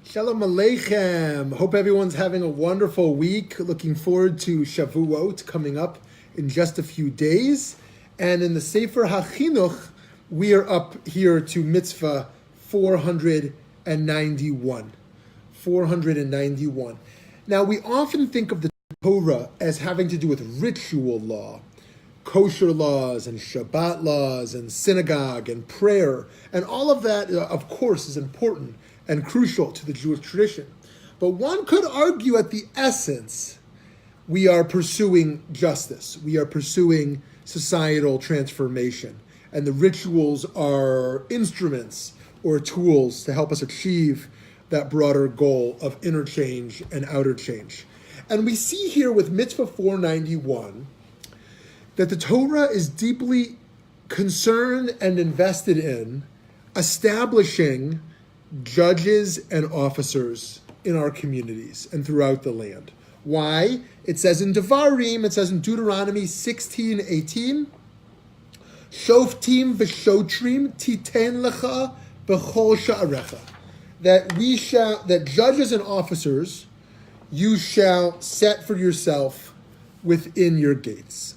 Shalom Aleichem. Hope everyone's having a wonderful week. Looking forward to Shavuot coming up in just a few days. And in the Sefer HaChinuch, we are up here to Mitzvah 491. 491. Now, we often think of the Torah as having to do with ritual law, kosher laws and Shabbat laws and synagogue and prayer. And all of that, of course, is important and crucial to the Jewish tradition. But one could argue at the essence, we are pursuing justice. We are pursuing societal transformation. And the rituals are instruments or tools to help us achieve that broader goal of inner change and outer change. And we see here with Mitzvah 491 that the Torah is deeply concerned and invested in establishing judges and officers in our communities and throughout the land. Why? It says in Devarim, it says in Deuteronomy 16:18, Shoftim v'shotrim titen lecha b'chol sha'arecha, that judges and officers you shall set for yourself within your gates.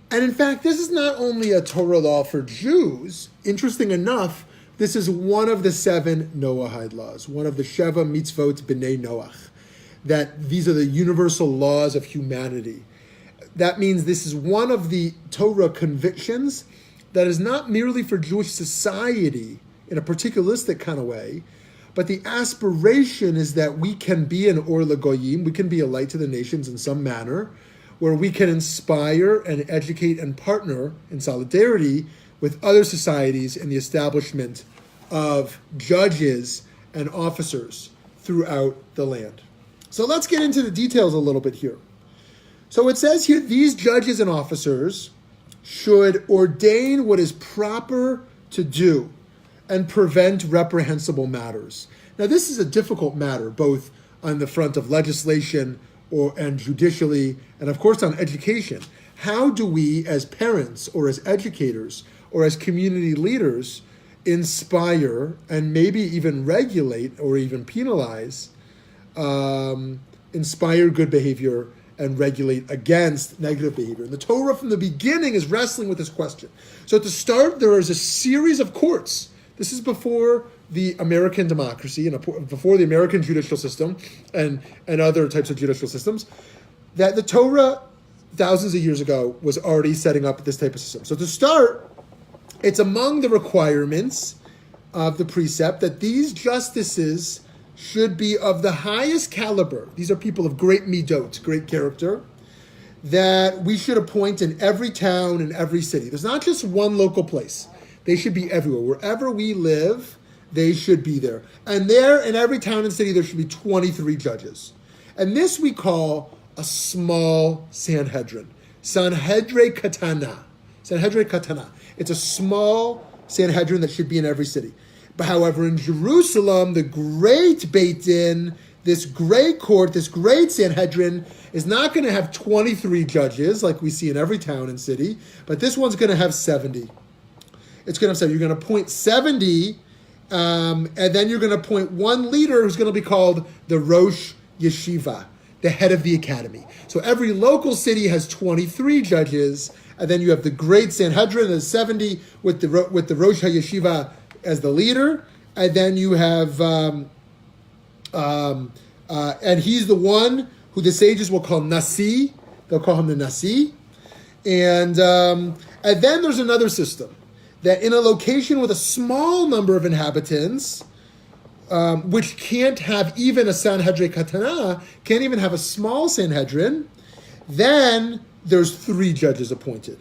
And in fact, this is not only a Torah law for Jews. Interesting enough, this is one of the 7 Noahide laws, one of the Sheva Mitzvot B'nai Noach, that these are the universal laws of humanity. That means this is one of the Torah convictions that is not merely for Jewish society in a particularistic kind of way, but the aspiration is that we can be an Or LaGoyim, we can be a light to the nations in some manner, where we can inspire and educate and partner in solidarity with other societies in the establishment of judges and officers throughout the land. So let's get into the details a little bit here. So it says here, these judges and officers should ordain what is proper to do and prevent reprehensible matters. Now this is a difficult matter, both on the front of legislation and judicially, and of course on education. How do we as parents or as educators or as community leaders inspire and maybe even regulate or even penalize, inspire good behavior and regulate against negative behavior? And the Torah from the beginning is wrestling with this question. So to start, there is a series of courts. This is before the American democracy and before the American judicial system and other types of judicial systems, that the Torah thousands of years ago was already setting up this type of system. So to start, it's among the requirements of the precept that these justices should be of the highest caliber. These are people of great midot, great character, that we should appoint in every town and every city. There's not just one local place. They should be everywhere. Wherever we live, they should be there. And there, in every town and city, there should be 23 judges. And this we call a small Sanhedrin. Sanhedrin Katana. Sanhedrin Katana. It's a small Sanhedrin that should be in every city. But however, in Jerusalem, the great Beit Din, this great court, this great Sanhedrin, is not going to have 23 judges like we see in every town and city, but this one's going to have 70. It's going to have 70. You're going to appoint 70, and then you're going to appoint one leader who's going to be called the Rosh Yeshiva, the head of the academy. So every local city has 23 judges, and then you have the great Sanhedrin, the 70 with the Rosh HaYeshiva as the leader, and then you have, and he's the one who the sages will call Nasi. They'll call him the Nasi, and then there's another system that in a location with a small number of inhabitants, which can't have even a Sanhedrin Katana, can't even have a small Sanhedrin, then there's 3 judges appointed.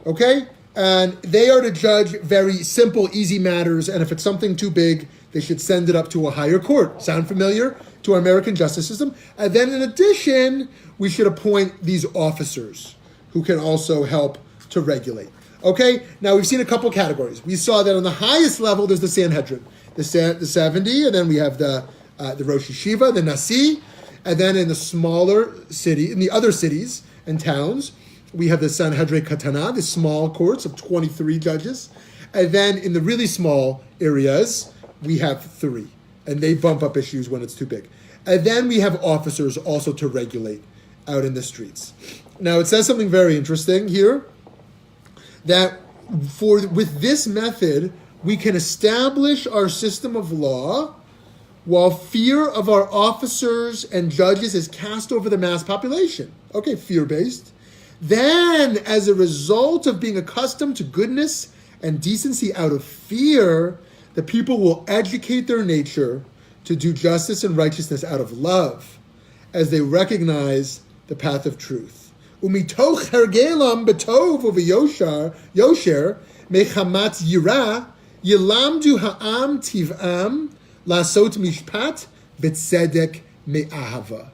Okay? And they are to judge very simple, easy matters, and if it's something too big, they should send it up to a higher court. Sound familiar to our American justice system? And then in addition, we should appoint these officers who can also help to regulate. Okay? Now we've seen a couple categories. We saw that on the highest level, there's the Sanhedrin, the 70, and then we have the Rosh Yeshiva, the Nasi, and then in the smaller city, in the other cities and towns, we have the Sanhedrin Katana, the small courts of 23 judges. And then in the really small areas, we have 3. and they bump up issues when it's too big. And then we have officers also to regulate out in the streets. Now it says something very interesting here, that with this method, we can establish our system of law while fear of our officers and judges is cast over the mass population. Okay, fear-based. Then, as a result of being accustomed to goodness and decency out of fear, the people will educate their nature to do justice and righteousness out of love, as they recognize the path of truth. Umitoch hergelam betov uv'yosher mechamat yira yilamdu ha'am tiv'am lasot mishpat b'tzedek me'ahava.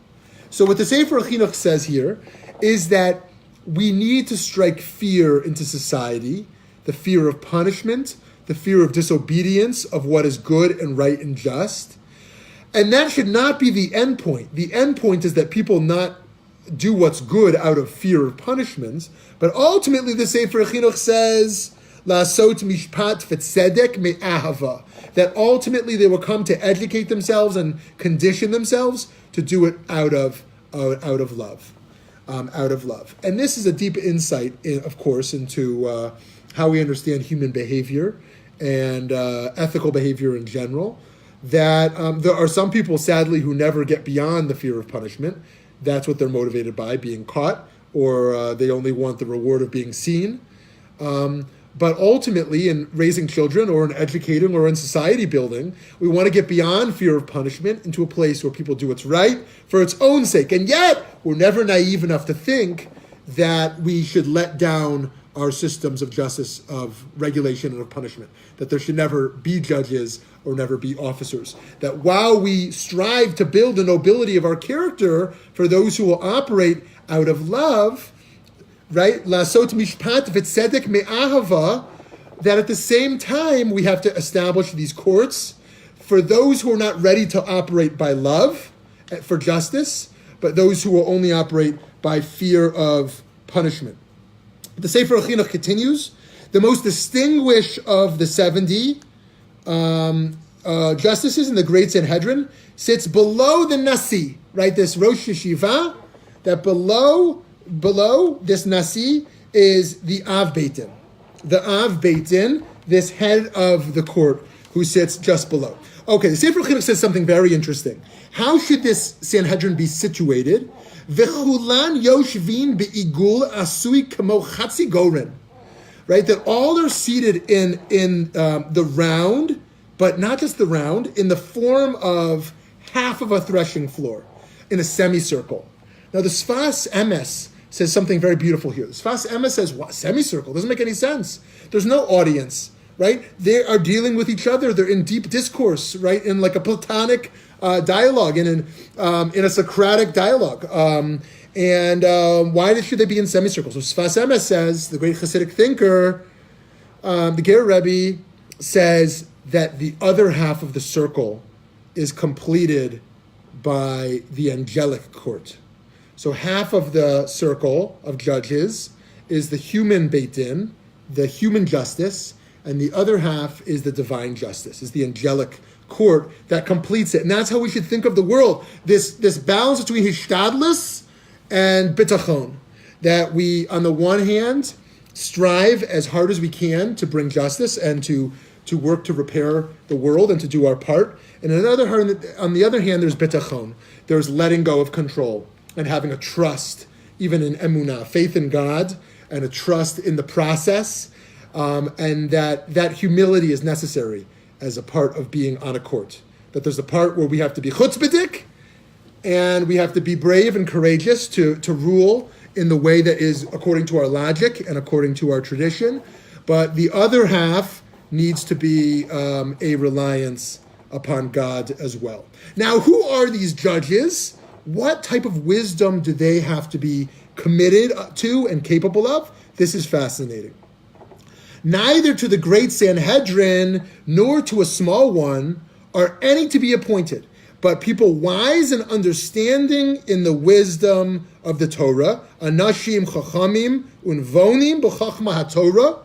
So what the Sefer Chinuch says here is that we need to strike fear into society, the fear of punishment, the fear of disobedience of what is good and right and just. And that should not be the end point. The end point is that people not do what's good out of fear of punishments. But ultimately the Sefer Chinuch says, Lasot mishpat v'tzedek me'ahava, that ultimately they will come to educate themselves and condition themselves to do it out of love. Out of love. And this is a deep insight, of course, into how we understand human behavior and ethical behavior in general, that there are some people, sadly, who never get beyond the fear of punishment. That's what they're motivated by, being caught, or they only want the reward of being seen. But ultimately, in raising children or in educating or in society building, we want to get beyond fear of punishment into a place where people do what's right for its own sake. And yet, we're never naive enough to think that we should let down our systems of justice, of regulation, and of punishment. That there should never be judges or never be officers. That while we strive to build the nobility of our character for those who will operate out of love, right? Lasot mishpat v'tzedek me'ahava, that at the same time we have to establish these courts for those who are not ready to operate by love for justice, but those who will only operate by fear of punishment. The Sefer Chinuch continues, the most distinguished of the 70 justices in the Great Sanhedrin sits below the Nasi, right? This Rosh Yeshiva, that below this Nasi is the Av Beitin. The Av Beitin, this head of the court who sits just below. Okay, the Sefer Chinuch says something very interesting. How should this Sanhedrin be situated? V'chulan yoshvin be'igul asui kamo chatzi goren. Right, that all are seated in the round, but not just the round, in the form of half of a threshing floor, in a semicircle. Now the Sfas Emes says something very beautiful here. The Sfas Emes says, what, semicircle? Doesn't make any sense. There's no audience, right? They are dealing with each other. They're in deep discourse, right? In like a Platonic dialogue, in a Socratic dialogue. Why should they be in semicircles? So Sfas Emes says, the great Hasidic thinker, the Ger Rabbi, says that the other half of the circle is completed by the angelic court. So half of the circle of judges is the human Beit Din, the human justice, and the other half is the divine justice, is the angelic court that completes it. And that's how we should think of the world. This balance between hishtadlus and bitachon, that we, on the one hand, strive as hard as we can to bring justice and to work to repair the world and to do our part. And on the other hand, there's bitachon. There's letting go of control and having a trust, even in emunah, faith in God, and a trust in the process, and that humility is necessary as a part of being on a court. That there's a part where we have to be chutzpahdik, and we have to be brave and courageous to rule in the way that is according to our logic and according to our tradition. But the other half needs to be a reliance upon God as well. Now, who are these judges? What type of wisdom do they have to be committed to and capable of? This is fascinating. Neither to the great Sanhedrin nor to a small one are any to be appointed, but people wise and understanding in the wisdom of the Torah, anashim chachamim unvonim b'chachma haTorah,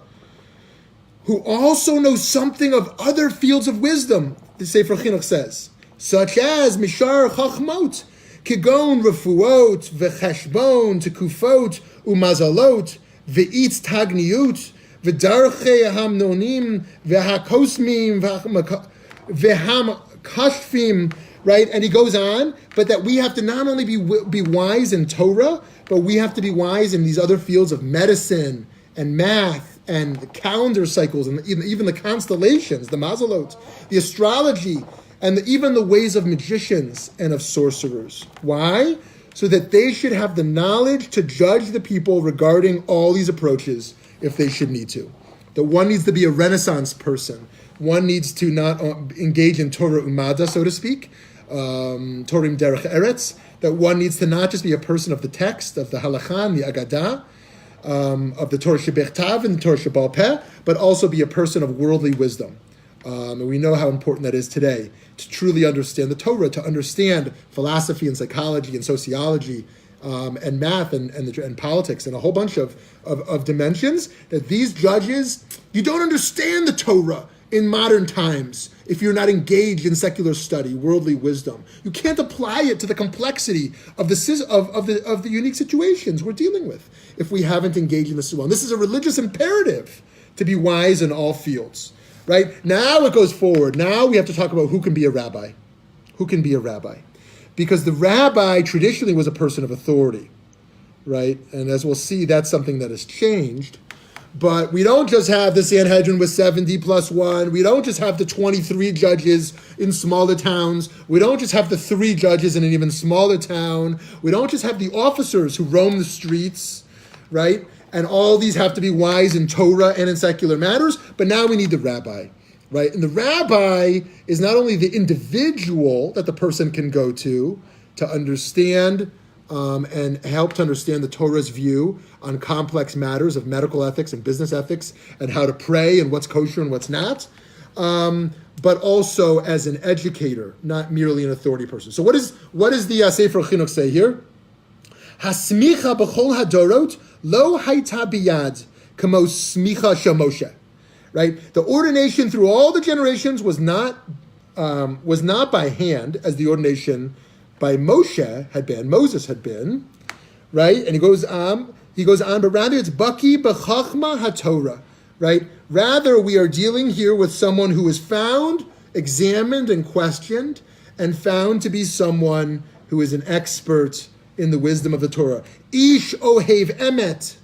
who also know something of other fields of wisdom, the Sefer Chinuch says. such as Mishar Chachmot, Kigon Refuot, Vecheshbon, Tekufot, Umazalot, Ve'itz Tagniut, V'darche Hamnonim, V'hakosmim, V'hamkashfim, right? And he goes on, but that we have to not only be wise in Torah, but we have to be wise in these other fields of medicine and math and the calendar cycles and even the constellations, the mazalot, the astrology, and even the ways of magicians and of sorcerers. Why? So that they should have the knowledge to judge the people regarding all these approaches if they should need to. That one needs to be a Renaissance person. One needs to not engage in Torah Umada, so to speak, Torim Derech Eretz. That one needs to not just be a person of the text, of the Halakha and the Agadah, of the Torah Shebechtav and the Torah Shebal Peh, but also be a person of worldly wisdom. And we know how important that is today, to truly understand the Torah, to understand philosophy and psychology and sociology, and math and politics and a whole bunch of dimensions, that these judges, you don't understand the Torah in modern times if you're not engaged in secular study, worldly wisdom. You can't apply it to the complexity of the unique situations we're dealing with if we haven't engaged in this as well. And this is a religious imperative to be wise in all fields. Right? Now it goes forward. Now we have to talk about who can be a rabbi. Who can be a rabbi? Because the rabbi traditionally was a person of authority. Right? And as we'll see, that's something that has changed. But we don't just have the Sanhedrin with 70 plus 1. We don't just have the 23 judges in smaller towns. We don't just have the 3 judges in an even smaller town. We don't just have the officers who roam the streets, right? And all these have to be wise in Torah and in secular matters. But now we need the rabbi, right? And the rabbi is not only the individual that the person can go to understand and help to understand the Torah's view on complex matters of medical ethics and business ethics and how to pray and what's kosher and what's not, but also as an educator, not merely an authority person. So what does the Sefer Chinuch say here? Hasmicha b'chol hadorot lo haita biyad kamo smicha shel Moshe. Right? The ordination through all the generations was not by hand as the ordination by Moses had been, right? And he goes on, but rather it's baki b'chachma haTorah, right? Rather, we are dealing here with someone who is found, examined, and questioned, and found to be someone who is an expert in the wisdom of the Torah. Ish ohev emet,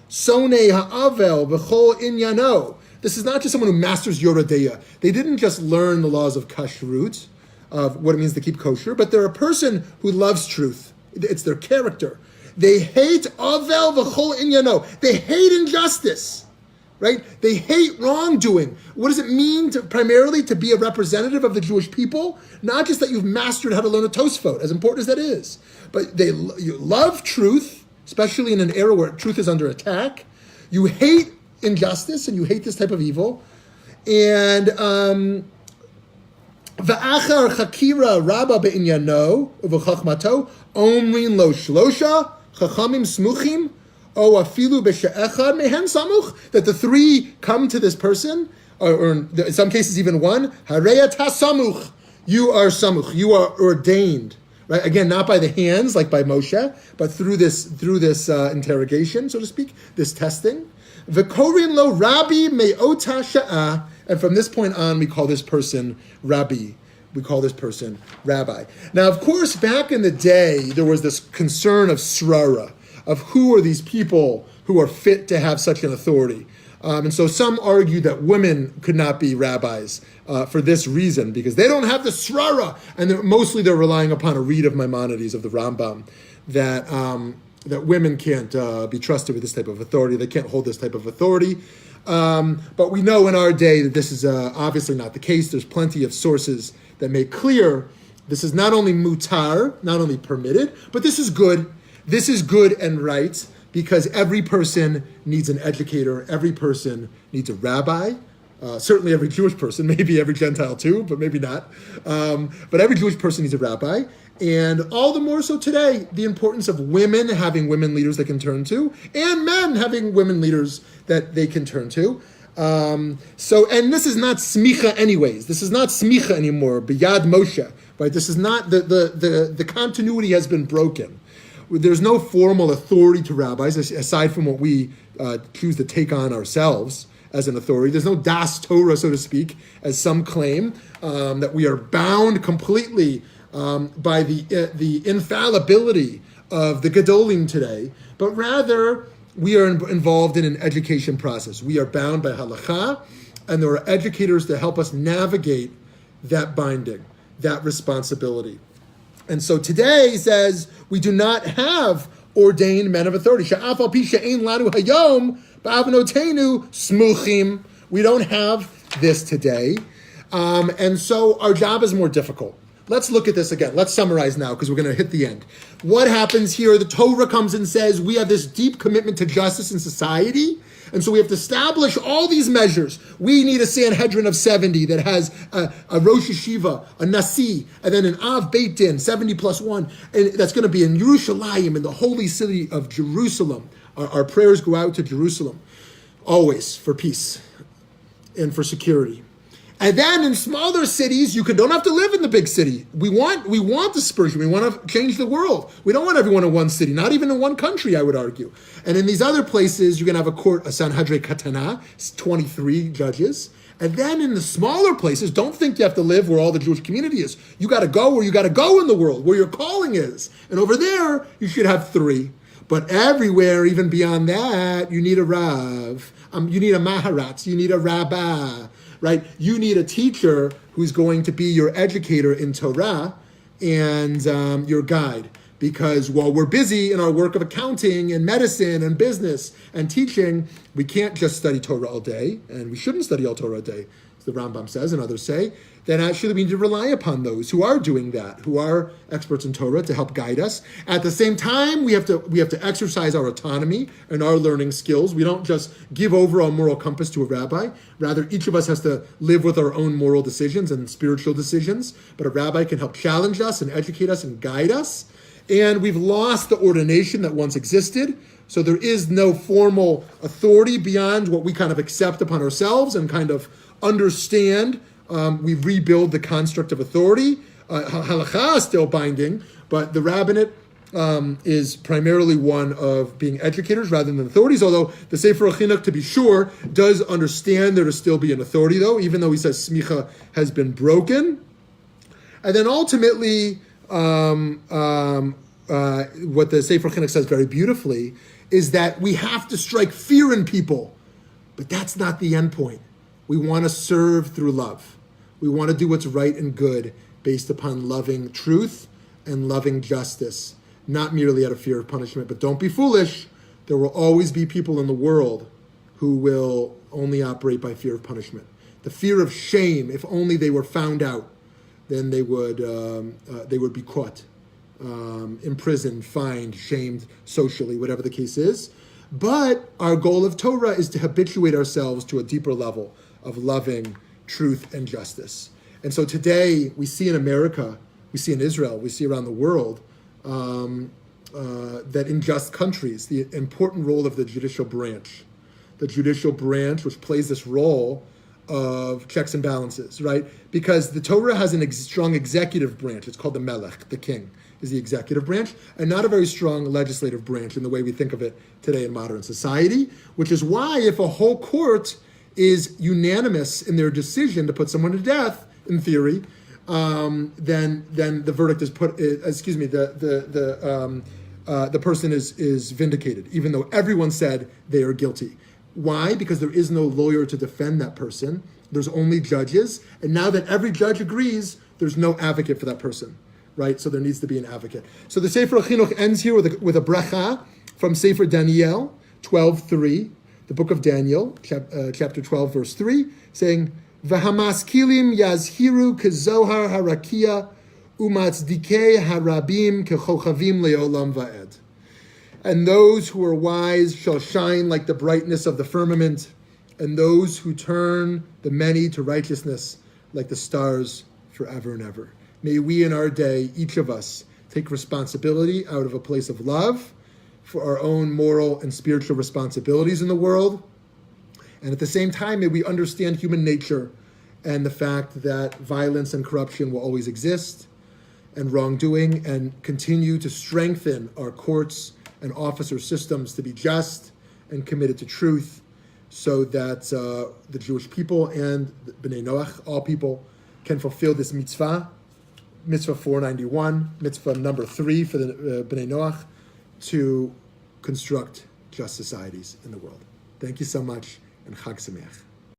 sonei ha'avel v'chol inyano. This is not just someone who masters Yoredeya. They didn't just learn the laws of kashrut, of what it means to keep kosher, but they're a person who loves truth. It's their character. They hate avel v'chol inyano. They hate injustice, right? They hate wrongdoing. What does it mean primarily to be a representative of the Jewish people? Not just that you've mastered how to learn a Tosfot, as important as that is, but you love truth, especially in an era where truth is under attack. You hate injustice and you hate this type of evil. And v'achar chakira rabba be'inyano u'v'chachmato omrin lo shlosha chachamim smuchim o afilu b'she'echad mehen samuch, that the 3 come to this person, or in some cases even 1, hareya ta samuch, you are samuch, you are ordained. Right? Again, not by the hands like by Moshe, but through this interrogation, so to speak, this testing. V'korin lo Rabbi me'ota sha'ah, and from this point on, we call this person Rabbi. We call this person Rabbi. Now, of course, back in the day, there was this concern of srara, of who are these people who are fit to have such an authority. And so some argue that women could not be rabbis for this reason, because they don't have the srara, and they're relying upon a read of Maimonides, of the Rambam, that women can't be trusted with this type of authority. They can't hold this type of authority. But we know in our day that this is obviously not the case. There's plenty of sources that make clear this is not only mutar, not only permitted, but this is good. This is good and right, because every person needs an educator. Every person needs a rabbi. Certainly every Jewish person, maybe every Gentile too, but maybe not. But every Jewish person needs a rabbi. And all the more so today, the importance of women having women leaders they can turn to, and men having women leaders that they can turn to. And this is not smicha anyways. This is not smicha anymore. B'yad Moshe, right? This is not the continuity has been broken. There's no formal authority to rabbis aside from what we choose to take on ourselves as an authority. There's no das Torah, so to speak, as some claim, that we are bound completely by the infallibility of the Gedolim today, but rather we are involved in an education process. We are bound by halakha, and there are educators to help us navigate that binding, that responsibility. And so today he says we do not have ordained men of authority. Sha'af al pi she'ein lanu hayom ba'avnotenu smuchim. We don't have this today. And so our job is more difficult. Let's look at this again. Let's summarize now because we're going to hit the end. What happens here? The Torah comes and says we have this deep commitment to justice in society. And so we have to establish all these measures. We need a Sanhedrin of 70 that has a Rosh Yeshiva, a Nasi, and then an Av Beit Din, 70 plus 1. And that's going to be in Yerushalayim, in the holy city of Jerusalem. Our prayers go out to Jerusalem, always for peace and for security. And then in smaller cities, you don't have to live in the big city. We want dispersion. We want to change the world. We don't want everyone in one city, not even in one country, I would argue. And in these other places, you're going to have a court, a Sanhedrin Katana, 23 judges. And then in the smaller places, don't think you have to live where all the Jewish community is. You got to go where you got to go in the world, where your calling is. And over there, you should have 3. But everywhere, even beyond that, you need a Rav. You need a Maharatz. You need a Rabbi. Right? You need a teacher who's going to be your educator in Torah and your guide. Because while we're busy in our work of accounting and medicine and business and teaching, we can't just study Torah all day, and we shouldn't study all Torah all day, as the Rambam says and others say. Then actually we need to rely upon those who are doing that, who are experts in Torah to help guide us. At the same time, we have to exercise our autonomy and our learning skills. We don't just give over our moral compass to a rabbi. Rather, each of us has to live with our own moral decisions and spiritual decisions. But a rabbi can help challenge us and educate us and guide us. And we've lost the ordination that once existed. So there is no formal authority beyond what we kind of accept upon ourselves and kind of understand. We rebuild the construct of authority. Halakha is still binding, but the rabbinate is primarily one of being educators rather than authorities, although the Sefer Chinuch, to be sure, does understand there to still be an authority, though, even though he says smicha has been broken. And then ultimately, what the Sefer Chinuch says very beautifully is that we have to strike fear in people, but that's not the end point. We want to serve through love. We want to do what's right and good based upon loving truth and loving justice, not merely out of fear of punishment. But don't be foolish. There will always be people in the world who will only operate by fear of punishment. The fear of shame, if only they were found out, then they would be caught, imprisoned, fined, shamed socially, whatever the case is. But our goal of Torah is to habituate ourselves to a deeper level of loving truth and justice. And so today we see in America, we see in Israel, we see around the world that in just countries, the important role of the judicial branch, which plays this role of checks and balances, right? Because the Torah has a strong executive branch. It's called the Melech, the king, is the executive branch, and not a very strong legislative branch in the way we think of it today in modern society, which is why if a whole court is unanimous in their decision to put someone to death, in theory, then the verdict is the person is vindicated, even though everyone said they are guilty. Why? Because there is no lawyer to defend that person. There's only judges, and now that every judge agrees, there's no advocate for that person, right? So there needs to be an advocate. So the Sefer Chinuch ends here with a bracha from Sefer Daniel 12:3. The book of Daniel, chapter 12, verse 3, saying, V'hamaskilim yazhiru kezohar harakia umatzdikei harabim kechochavim leolam va'ed. And those who are wise shall shine like the brightness of the firmament, and those who turn the many to righteousness like the stars forever and ever. May we in our day, each of us, take responsibility out of a place of love for our own moral and spiritual responsibilities in the world, And at the same time, may we understand human nature and the fact that violence and corruption will always exist, and wrongdoing, and continue to strengthen our courts and officer systems to be just and committed to truth, so that the Jewish people and B'nai Noach, all people, can fulfill this mitzvah, mitzvah 491, mitzvah number 3 for the B'nai Noach, to construct just societies in the world. Thank you so much, and Chag Sameach.